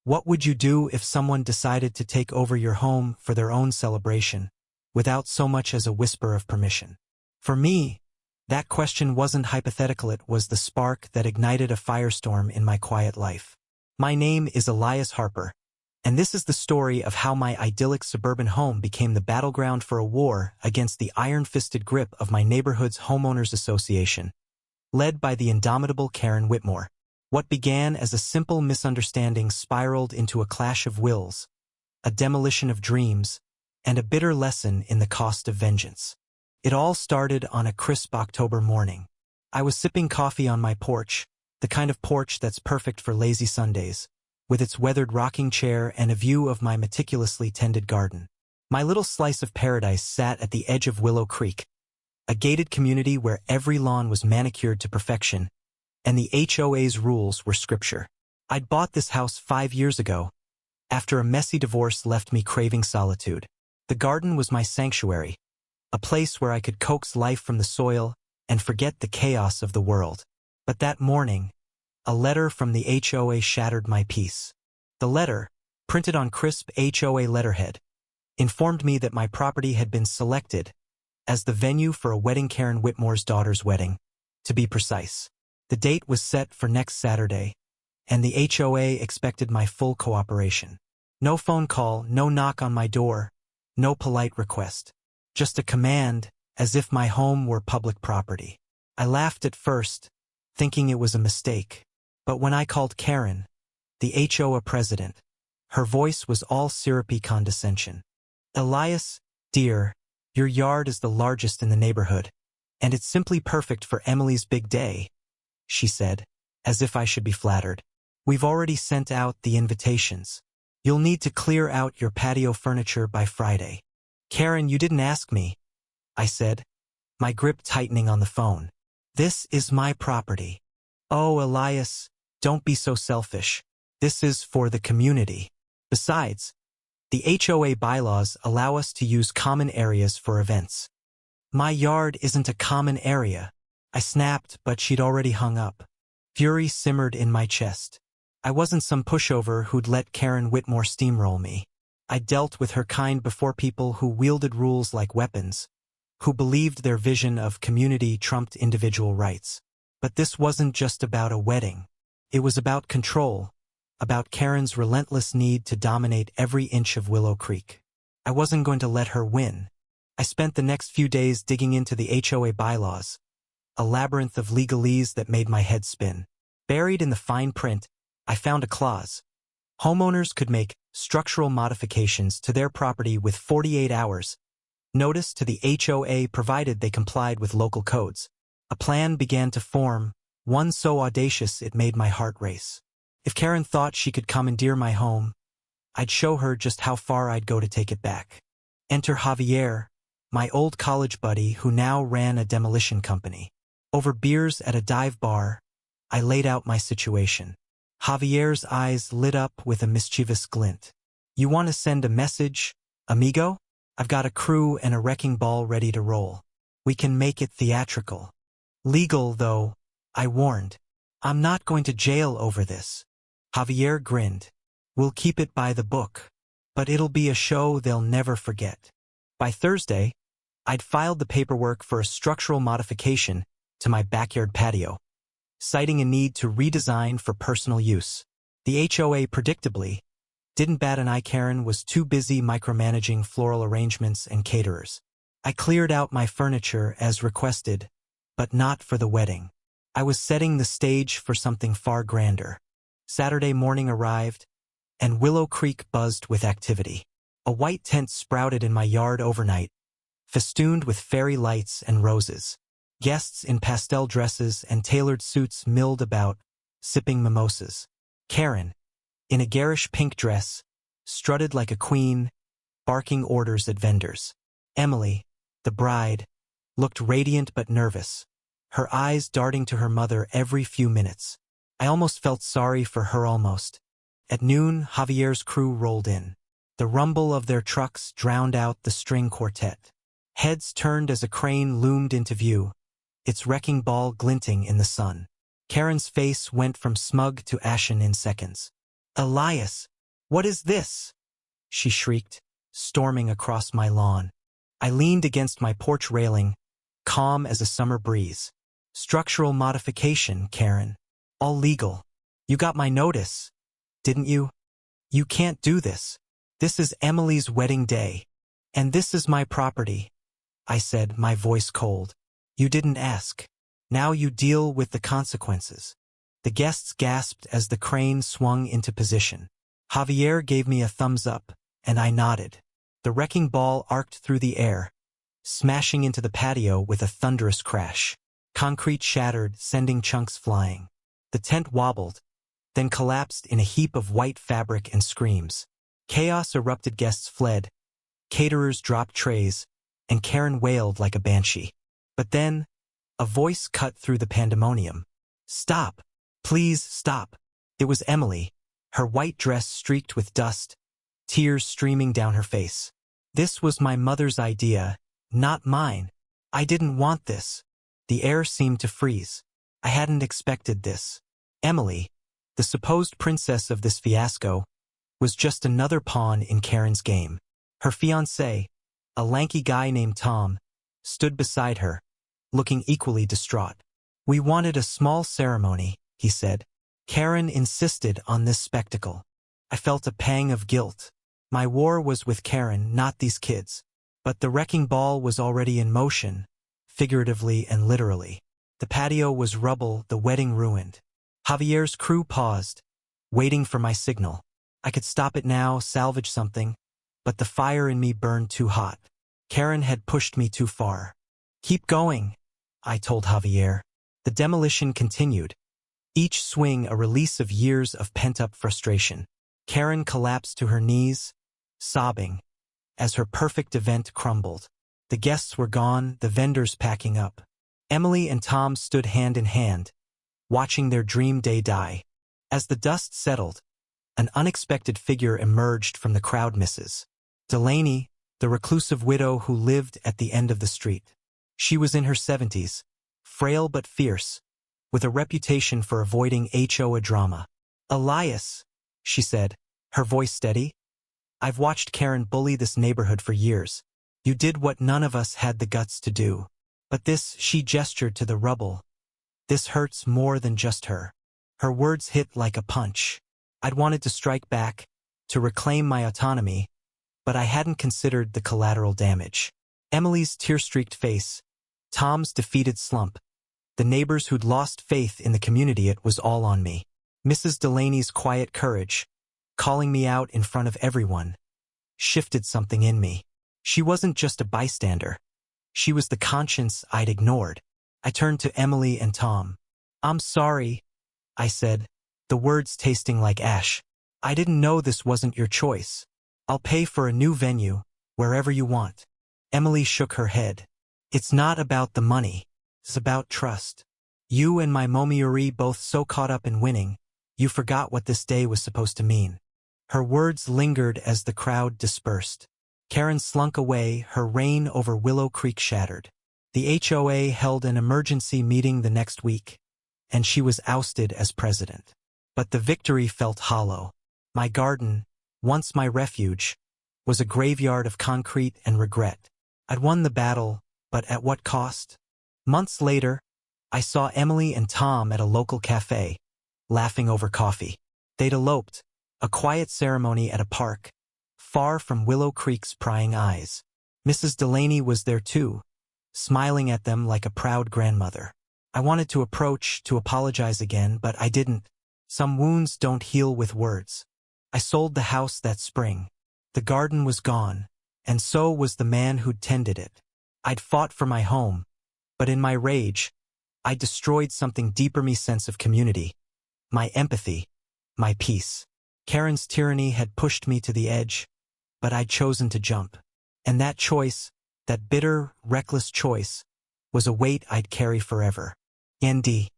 What would you do if someone decided to take over your home for their own celebration, without so much as a whisper of permission? For me, that question wasn't hypothetical, it was the spark that ignited a firestorm in my quiet life. My name is Elias Harper, and this is the story of how my idyllic suburban home became the battleground for a war against the iron-fisted grip of my neighborhood's homeowners association, led by the indomitable Karen Whitmore. What began as a simple misunderstanding spiraled into a clash of wills, a demolition of dreams, and a bitter lesson in the cost of vengeance. It all started on a crisp October morning. I was sipping coffee on my porch, the kind of porch that's perfect for lazy Sundays, with its weathered rocking chair and a view of my meticulously tended garden. My little slice of paradise sat at the edge of Willow Creek, a gated community where every lawn was manicured to perfection, and the HOA's rules were scripture. I'd bought this house 5 years ago, after a messy divorce left me craving solitude. The garden was my sanctuary, a place where I could coax life from the soil and forget the chaos of the world. But that morning, a letter from the HOA shattered my peace. The letter, printed on crisp HOA letterhead, informed me that my property had been selected as the venue for a wedding, Karen Whitmore's daughter's wedding, to be precise. The date was set for next Saturday, and the HOA expected my full cooperation. No phone call, no knock on my door, no polite request. Just a command, as if my home were public property. I laughed at first, thinking it was a mistake. But when I called Karen, the HOA president, her voice was all syrupy condescension. "Elias, dear, your yard is the largest in the neighborhood, and it's simply perfect for Emily's big day," she said, as if I should be flattered. "We've already sent out the invitations. You'll need to clear out your patio furniture by Friday." "Karen, you didn't ask me," I said, my grip tightening on the phone. "This is my property." "Oh, Elias, don't be so selfish. This is for the community. Besides, the HOA bylaws allow us to use common areas for events." "My yard isn't a common area," I snapped, but she'd already hung up. Fury simmered in my chest. I wasn't some pushover who'd let Karen Whitmore steamroll me. I dealt with her kind before, people who wielded rules like weapons, who believed their vision of community trumped individual rights. But this wasn't just about a wedding. It was about control, about Karen's relentless need to dominate every inch of Willow Creek. I wasn't going to let her win. I spent the next few days digging into the HOA bylaws, a labyrinth of legalese that made my head spin. Buried in the fine print, I found a clause. Homeowners could make structural modifications to their property with 48 hours notice to the HOA, provided they complied with local codes. A plan began to form, one so audacious it made my heart race. If Karen thought she could commandeer my home, I'd show her just how far I'd go to take it back. Enter Javier, my old college buddy who now ran a demolition company. Over beers at a dive bar, I laid out my situation. Javier's eyes lit up with a mischievous glint. "You want to send a message, amigo? I've got a crew and a wrecking ball ready to roll. We can make it theatrical. Legal, though," I warned. "I'm not going to jail over this." Javier grinned. "We'll keep it by the book. But it'll be a show they'll never forget." By Thursday, I'd filed the paperwork for a structural modification to my backyard patio, citing a need to redesign for personal use. The HOA, predictably, didn't bat an eye. Karen was too busy micromanaging floral arrangements and caterers. I cleared out my furniture as requested, but not for the wedding. I was setting the stage for something far grander. Saturday morning arrived, and Willow Creek buzzed with activity. A white tent sprouted in my yard overnight, festooned with fairy lights and roses. Guests in pastel dresses and tailored suits milled about, sipping mimosas. Karen, in a garish pink dress, strutted like a queen, barking orders at vendors. Emily, the bride, looked radiant but nervous, her eyes darting to her mother every few minutes. I almost felt sorry for her. At noon, Javier's crew rolled in. The rumble of their trucks drowned out the string quartet. Heads turned as a crane loomed into view, its wrecking ball glinting in the sun. Karen's face went from smug to ashen in seconds. "Elias, "What is this?" she shrieked, storming across my lawn. I leaned against my porch railing, calm as a summer breeze. "Structural modification, Karen. All legal. You got my notice, didn't you? You can't do this. This is Emily's wedding day. And this is my property," I said, my voice cold. "You didn't ask. Now you deal with the consequences." The guests gasped as the crane swung into position. Javier gave me a thumbs up, and I nodded. The wrecking ball arced through the air, smashing into the patio with a thunderous crash. Concrete shattered, sending chunks flying. The tent wobbled, then collapsed in a heap of white fabric and screams. Chaos erupted, guests fled, caterers dropped trays, and Karen wailed like a banshee. But then, a voice cut through the pandemonium. "Stop! Please stop!" It was Emily, her white dress streaked with dust, tears streaming down her face. "This was my mother's idea, not mine. I didn't want this." The air seemed to freeze. I hadn't expected this. Emily, the supposed princess of this fiasco, was just another pawn in Karen's game. Her fiancé, a lanky guy named Tom, stood beside her, looking equally distraught. "We wanted a small ceremony," he said. Karen insisted on this spectacle. I felt a pang of guilt. My war was with Karen, not these kids. But the wrecking ball was already in motion, figuratively and literally. The patio was rubble, the wedding ruined. Javier's crew paused, waiting for my signal. I could stop it now, salvage something, but the fire in me burned too hot. Karen had pushed me too far. "Keep going," I told Javier. The demolition continued, each swing a release of years of pent-up frustration. Karen collapsed to her knees, sobbing, as her perfect event crumbled. The guests were gone, the vendors packing up. Emily and Tom stood hand in hand, watching their dream day die. As the dust settled, an unexpected figure emerged from the crowd. Mrs. Delaney, the reclusive widow who lived at the end of the street. She was in her 70s, frail but fierce, with a reputation for avoiding HOA drama. "Elias," she said, her voice steady, "I've watched Karen bully this neighborhood for years. You did what none of us had the guts to do. But this," she gestured to the rubble, "this hurts more than just her." Her words hit like a punch. I'd wanted to strike back, to reclaim my autonomy, but I hadn't considered the collateral damage. Emily's tear-streaked face, Tom's defeated slump, the neighbors who'd lost faith in the community. It was all on me. Mrs. Delaney's quiet courage, calling me out in front of everyone, shifted something in me. She wasn't just a bystander. She was the conscience I'd ignored. I turned to Emily and Tom. "I'm sorry," I said, the words tasting like ash. "I didn't know this wasn't your choice. I'll pay for a new venue, wherever you want." Emily shook her head. "It's not about the money. It's about trust. You and my Momiuri both so caught up in winning, you forgot what this day was supposed to mean." Her words lingered as the crowd dispersed. Karen slunk away, her reign over Willow Creek shattered. The HOA held an emergency meeting the next week, and she was ousted as president. But the victory felt hollow. My garden, once my refuge, was a graveyard of concrete and regret. I'd won the battle, but at what cost? Months later, I saw Emily and Tom at a local cafe, laughing over coffee. They'd eloped, a quiet ceremony at a park, far from Willow Creek's prying eyes. Mrs. Delaney was there too, smiling at them like a proud grandmother. I wanted to approach, to apologize again, but I didn't. Some wounds don't heal with words. I sold the house that spring. The garden was gone, and so was the man who'd tended it. I'd fought for my home, but in my rage, I destroyed something deeper, my sense of community, my empathy, my peace. Karen's tyranny had pushed me to the edge, but I'd chosen to jump. And that choice, that bitter, reckless choice, was a weight I'd carry forever. ND.